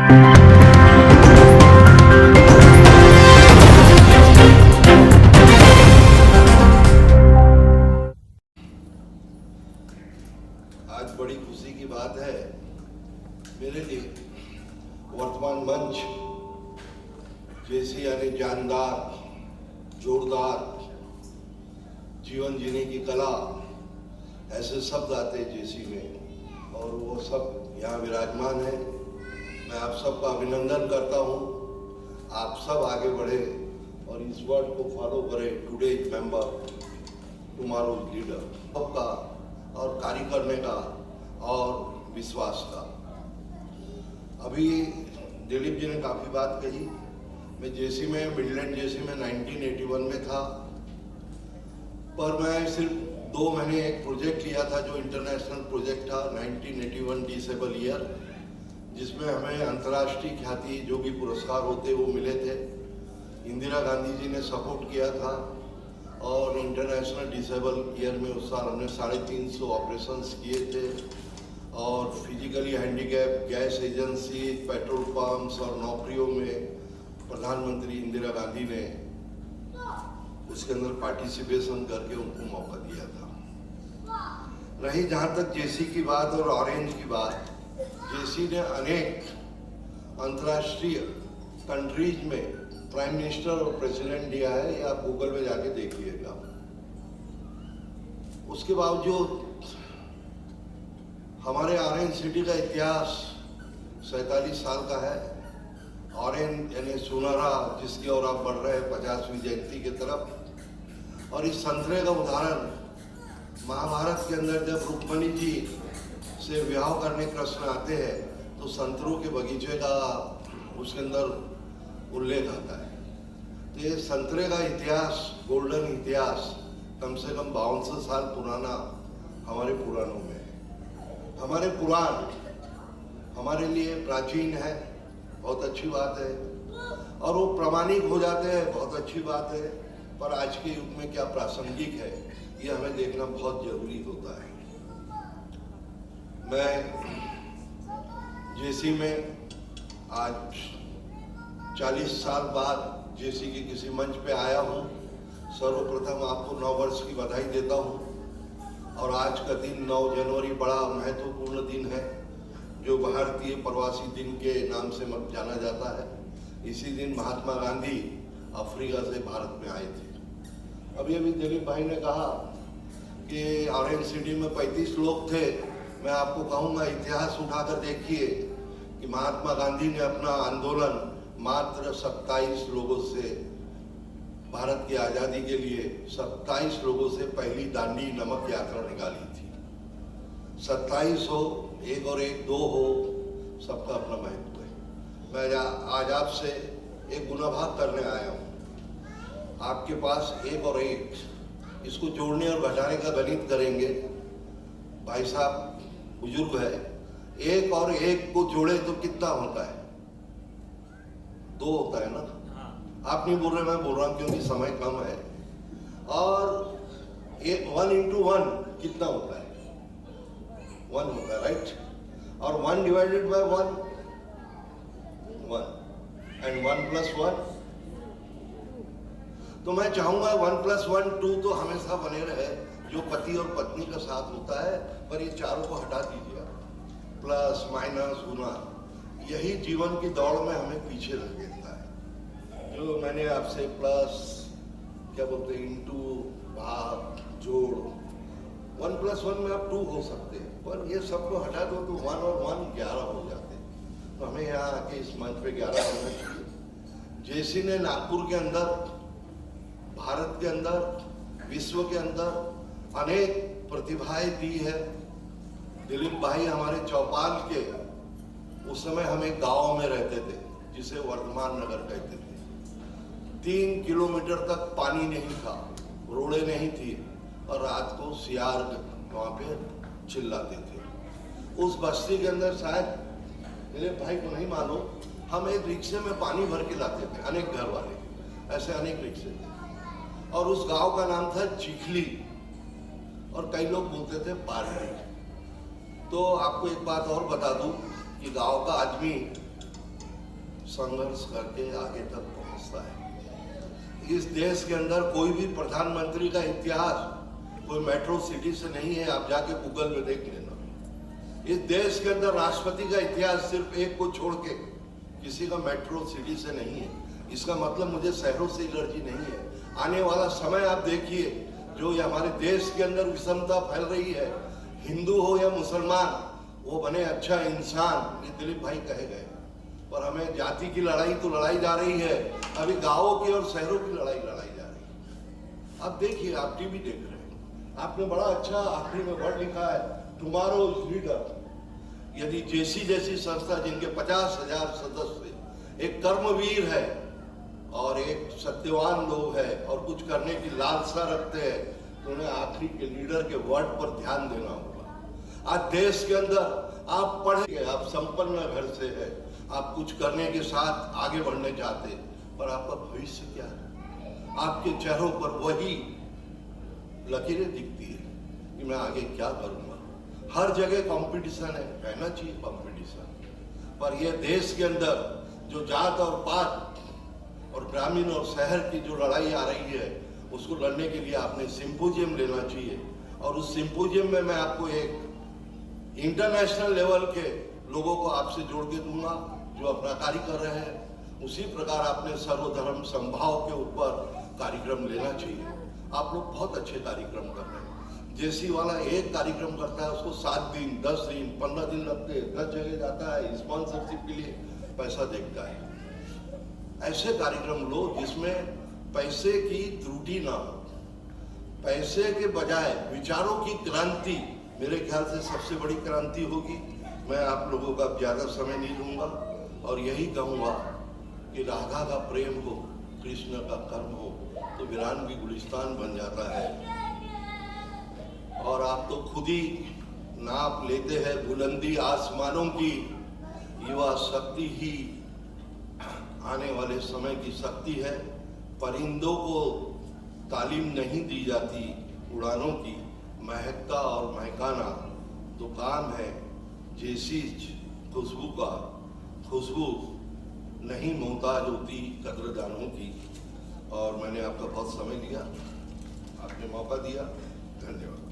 आज बड़ी खुशी की बात है मेरे लिए। वर्तमान मंच जैसी यानी जानदार, जोरदार जीवन जीने की कला, ऐसे शब्द आते हैं जेसी में, और वो सब यहाँ विराजमान है। मैं आप सबका अभिनंदन करता हूँ। आप सब आगे बढ़े और इस वर्ड को फॉलो करें। टुडेज मेंबर टुमारोज लीडर, सबका और कार्य करने का और विश्वास का। अभी दिलीप जी ने काफ़ी बात कही। मैं जेसी में, मिडलैंड जेसी में 1981 में था, पर मैं सिर्फ 2 महीने एक प्रोजेक्ट लिया था जो इंटरनेशनल प्रोजेक्ट था 1981 डिसेबल ईयर, जिसमें हमें अंतर्राष्ट्रीय ख्याति जो भी पुरस्कार होते वो मिले थे। इंदिरा गांधी जी ने सपोर्ट किया था और इंटरनेशनल डिसेबल ईयर में उस साल हमने 350 ऑपरेशंस किए थे। और physically handicap gas agency, petrol pumps और नौकरियों में प्रधानमंत्री इंदिरा गांधी ने उसके अंदर पार्टिसिपेशन करके उनको मौका दिया था। रही जहाँ तक जेसी की बात और ऑरेंज की बात, जेसी ने अनेक अंतर्राष्ट्रीय कंट्रीज में प्राइम मिनिस्टर और प्रेसिडेंट दिया है, ये आप गूगल में जाके देखिएगा। उसके बावजूद हमारे ऑरेंज सिटी का इतिहास 47 साल का है। ऑरेंज यानी सुनहरा, जिसकी ओर आप बढ़ रहे हैं 50वीं जयंती की तरफ। और इस संतरे का उदाहरण महाभारत के अंदर जब रुक्मणी जी से विवाह करने कृष्ण आते हैं तो संतरों के बगीचे का उसके अंदर उल्लेख आता है। तो ये संतरे का इतिहास, गोल्डन इतिहास, कम से कम 5200 साल पुराना हमारे पुराणों में है। हमारे पुराण हमारे लिए प्राचीन है, बहुत अच्छी बात है, और वो प्रामाणिक हो जाते हैं, बहुत अच्छी बात है। पर आज के युग में क्या प्रासंगिक है ये हमें देखना बहुत जरूरी होता है। मैं जेसी में आज 40 साल बाद जेसी के किसी मंच पे आया हूँ। सर्वप्रथम आपको 9 वर्ष की बधाई देता हूँ। और आज का दिन 9 जनवरी बड़ा महत्वपूर्ण दिन है, जो भारतीय प्रवासी दिन के नाम से जाना जाता है। इसी दिन महात्मा गांधी अफ्रीका से भारत में आए थे। अभी अभी दिलीप भाई ने कहा कि ऑरेंज सिटी में 35 लोग थे। मैं आपको कहूँगा इतिहास उठाकर देखिए कि महात्मा गांधी ने अपना आंदोलन मात्र 27 लोगों से, भारत की आज़ादी के लिए 27 लोगों से पहली दांडी नमक यात्रा निकाली थी। 27 हो, 1 और 1 2 हो, सबका अपना महत्व है। मैं आज आपसे एक गुनाभाग करने आया हूँ। आपके पास 1 और 1, इसको जोड़ने और घटाने का गणित करेंगे। भाई साहब बुजुर्ग है, 1 और 1 को जोड़े तो कितना होता है? 2 होता है ना। आप नहीं बोल रहे, मैं बोल रहा हूँ क्योंकि समय कम है। और 1 into 1 कितना होता है? 1 होता है, राइट? और 1 divided by 1 1, and 1 plus 1। तो मैं चाहूंगा 1 plus 1 2 तो हमेशा बने रहे, जो पति और पत्नी का साथ होता है। पर ये चारों को हटा दीजिए, प्लस माइनस गुना, यही जीवन की दौड़ में हमें पीछे रख देता है। जो मैंने आपसे प्लस क्या बोलते हैं, इंटू, भाग, जोड़, 1 plus 1 में आप 2 हो सकते हैं, पर ये सबको हटा दो तो 1 और 1 11 हो जाते हैं। तो हमें यहाँ आके इस मंच पे 11 होना चाहिए। जेसी ने नागपुर के अंदर, भारत के अंदर, विश्व के अंदर अनेक प्रतिभाएं दी है। दिलीप भाई हमारे चौपाल के, उस समय हम एक गाँव में रहते थे जिसे वर्धमान नगर कहते थे। 3 किलोमीटर तक पानी नहीं था, रोडें नहीं थी, और रात को सियार वहाँ पे चिल्लाते थे। उस बस्ती के अंदर शायद मेरे भाई को नहीं मालूम, हम एक रिक्शे में पानी भर के लाते थे, अनेक घर वाले, ऐसे अनेक रिक्शे थे। और उस गांव का नाम था चिखली, और कई लोग बोलते थे पार्टी। तो आपको एक बात और बता दूं कि गांव का आदमी संघर्ष करके आगे तक पहुंचता है। इस देश के अंदर कोई भी प्रधानमंत्री का इतिहास कोई मेट्रो सिटी से नहीं है, आप जाके गूगल में देख लेना। इस देश के अंदर राष्ट्रपति का इतिहास सिर्फ एक को छोड़ के किसी का मेट्रो सिटी से नहीं है। इसका मतलब मुझे शहरों से एलर्जी नहीं है। आने वाला समय आप देखिए, जो ये हमारे देश के अंदर विषमता फैल रही है, हिंदू हो या मुसलमान, वो बने अच्छा इंसान, ये दिलीप भाई कहे गए। पर हमें जाति की लड़ाई तो लड़ाई जा रही है, अभी गांवों की और शहरों की लड़ाई लड़ाई जा रही है। अब देखिए, आप टीवी देख रहे हैं, आपने बड़ा अच्छा आखिरी में वर्ड लिखा है, टुमारोज लीडर। यदि जेसी जैसी संस्था जिनके 50,000 सदस्य, एक कर्मवीर है और एक सत्यवान लोग है और कुछ करने की लालसा रखते हैं, तो उन्हें आखिरी के लीडर के वर्ड पर ध्यान देना होगा। आज देश के अंदर आप पढ़े, आप संपन्न घर से है, आप कुछ करने के साथ आगे बढ़ने चाहते, पर आपका भविष्य क्या है? आपके चेहरों पर वही लकीरें दिखती है कि मैं आगे क्या करूंगा। हर जगह कंपटीशन है, रहना चाहिए कंपटीशन, पर यह देश के अंदर जो जात और पात और ग्रामीण और शहर की जो लड़ाई आ रही है, उसको लड़ने के लिए आपने सिंपोजियम लेना चाहिए। और उस सिंपोजियम में मैं आपको एक इंटरनेशनल लेवल के लोगों को आपसे जोड़ के दूंगा जो अपना कार्य कर रहे हैं। उसी प्रकार आपने सर्वधर्म संभाव के ऊपर कार्यक्रम लेना चाहिए। आप लोग बहुत अच्छे कार्यक्रम कर रहे हैं। जेसी वाला एक कार्यक्रम करता है, उसको 7 दिन, 10 दिन, 15 दिन लगते हैं, 10 जगह जाता है, स्पॉन्सरशिप के लिए पैसा देखता है। ऐसे कार्यक्रम लो जिसमें पैसे की त्रुटि ना हो, पैसे के बजाय विचारों की क्रांति मेरे ख्याल से सबसे बड़ी क्रांति होगी। मैं आप लोगों का ज्यादा समय नहीं लूंगा और यही कहूंगा कि राधा का प्रेम हो, कृष्ण का कर्म हो, तो वीरान भी गुलिस्तान बन जाता है। और आप तो खुद ही नाप लेते हैं बुलंदी आसमानों की। युवा शक्ति ही आने वाले समय की शक्ति है। परिंदों को तालीम नहीं दी जाती उड़ानों की, महकता और महकाना तो काम है जैसी खुशबू का। खुशबू नहीं मोहताज होती कदरदानों की। और मैंने आपका बहुत समय लिया, आपने मौका दिया, धन्यवाद।